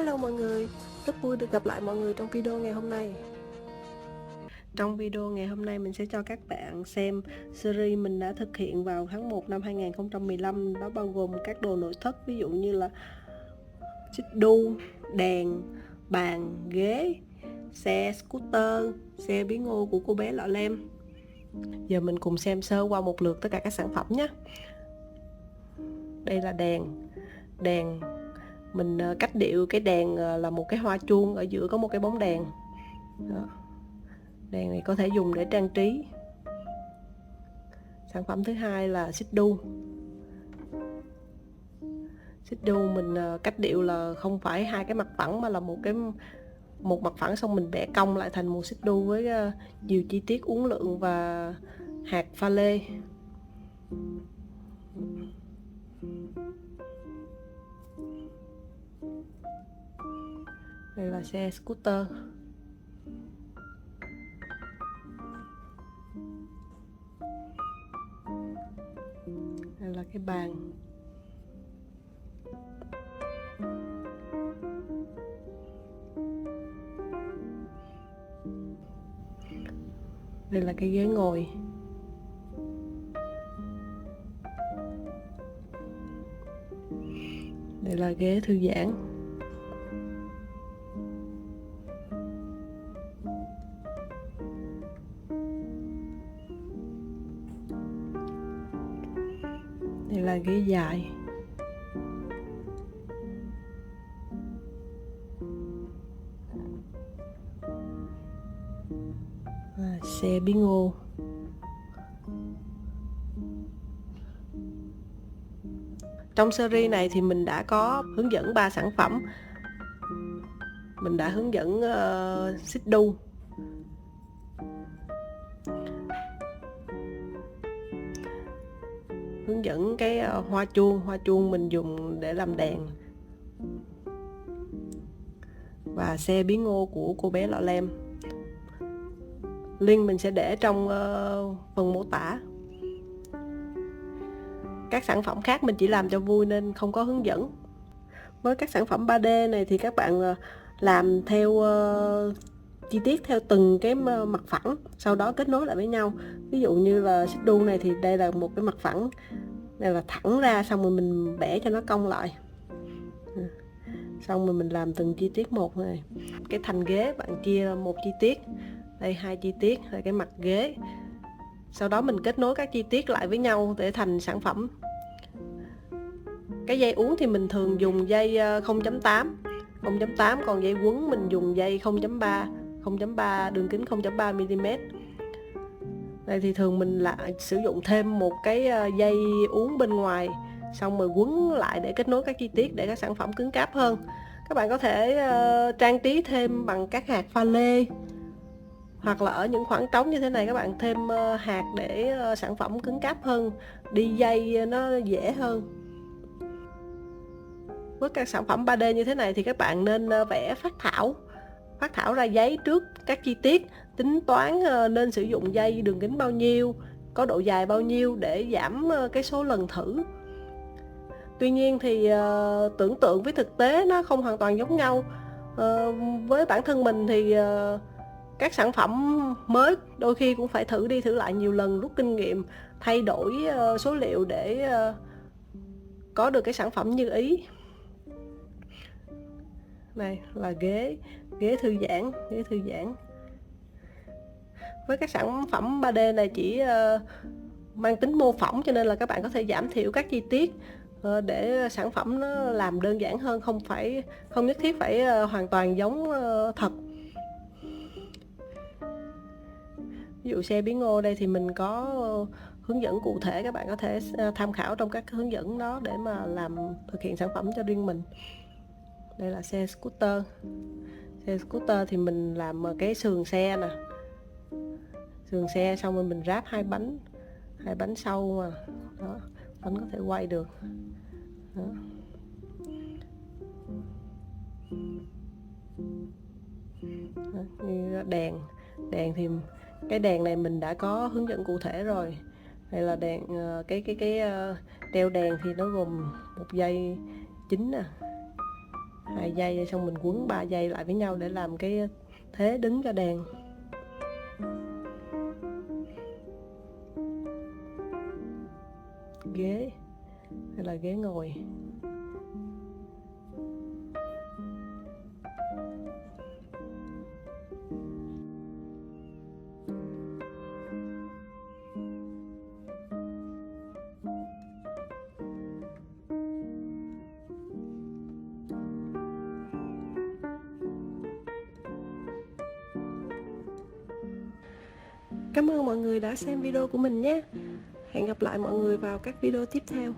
Hello mọi người, rất vui được gặp lại mọi người trong video ngày hôm nay. Trong video ngày hôm nay mình sẽ cho các bạn xem series mình đã thực hiện vào tháng 1 năm 2015. Đó bao gồm các đồ nội thất, ví dụ như là xích đu, đèn, bàn, ghế, xe scooter, xe bí ngô của cô bé Lọ Lem. Giờ mình cùng xem sơ qua một lượt tất cả các sản phẩm nhé. Đây là đèn mình cách điệu cái đèn là một cái hoa chuông, ở giữa có một cái bóng đèn. Đó. Đèn này có thể dùng để trang trí. Sản phẩm thứ hai là xích đu. Xích đu mình cách điệu là không phải hai cái mặt phẳng mà là một mặt phẳng, xong mình vẽ cong lại thành một xích đu với nhiều chi tiết uốn lượn và hạt pha lê. Đây là xe scooter. Đây là cái bàn. Đây là cái ghế ngồi. Đây là ghế thư giãn. Đây là ghế dài. Xe bí ngô. Trong series này thì mình đã có hướng dẫn 3 sản phẩm. Mình đã hướng dẫn xích đu, hướng dẫn cái hoa chuông mình dùng để làm đèn, và xe bí ngô của cô bé Lọ Lem. Link mình sẽ để trong phần mô tả. Các sản phẩm khác mình chỉ làm cho vui nên không có hướng dẫn. Với các sản phẩm 3D này thì các bạn làm theo chi tiết theo từng cái mặt phẳng, sau đó kết nối lại với nhau. Ví dụ như là xích đu này thì đây là một cái mặt phẳng, đây là thẳng ra, xong rồi mình vẽ cho nó cong lại, xong rồi mình làm từng chi tiết một này. Cái thành ghế bạn chia một chi tiết, đây 2 chi tiết là cái mặt ghế, sau đó mình kết nối các chi tiết lại với nhau để thành sản phẩm. Cái dây uốn thì mình thường dùng dây 0.8, còn dây quấn mình dùng dây 0.3, đường kính 0.3 mm. Đây thì thường mình lại sử dụng thêm một cái dây uốn bên ngoài, xong rồi quấn lại để kết nối các chi tiết để các sản phẩm cứng cáp hơn. Các bạn có thể trang trí thêm bằng các hạt pha lê, hoặc là ở những khoảng trống như thế này các bạn thêm hạt để sản phẩm cứng cáp hơn, đi dây nó dễ hơn. Với các sản phẩm 3D như thế này thì các bạn nên vẽ phác thảo ra giấy trước các chi tiết, tính toán nên sử dụng dây đường kính bao nhiêu, có độ dài bao nhiêu để giảm cái số lần thử. Tuy nhiên thì tưởng tượng với thực tế nó không hoàn toàn giống nhau. Với bản thân mình thì các sản phẩm mới đôi khi cũng phải thử đi thử lại nhiều lần, rút kinh nghiệm, thay đổi số liệu để có được cái sản phẩm như ý. Này là ghế thư giãn. Với các sản phẩm 3D này chỉ mang tính mô phỏng, cho nên là các bạn có thể giảm thiểu các chi tiết để sản phẩm nó làm đơn giản hơn, không nhất thiết phải hoàn toàn giống thật. Ví dụ xe bí ngô đây thì mình có hướng dẫn cụ thể, các bạn có thể tham khảo trong các hướng dẫn đó để mà thực hiện sản phẩm cho riêng mình. Đây là xe scooter. Xe scooter thì mình làm cái sườn xe nè, xong rồi mình ráp hai bánh sau mà đó, bánh có thể quay được đó. Đó, như đèn thì cái đèn này mình đã có hướng dẫn cụ thể rồi. Đây là đèn cái treo đèn thì nó gồm một dây chính nè, 2 dây xong mình quấn 3 dây lại với nhau để làm cái thế đứng cho đèn. Ghế, đây là ghế ngồi. Cảm ơn mọi người đã xem video của mình nhé. Hẹn gặp lại mọi người vào các video tiếp theo.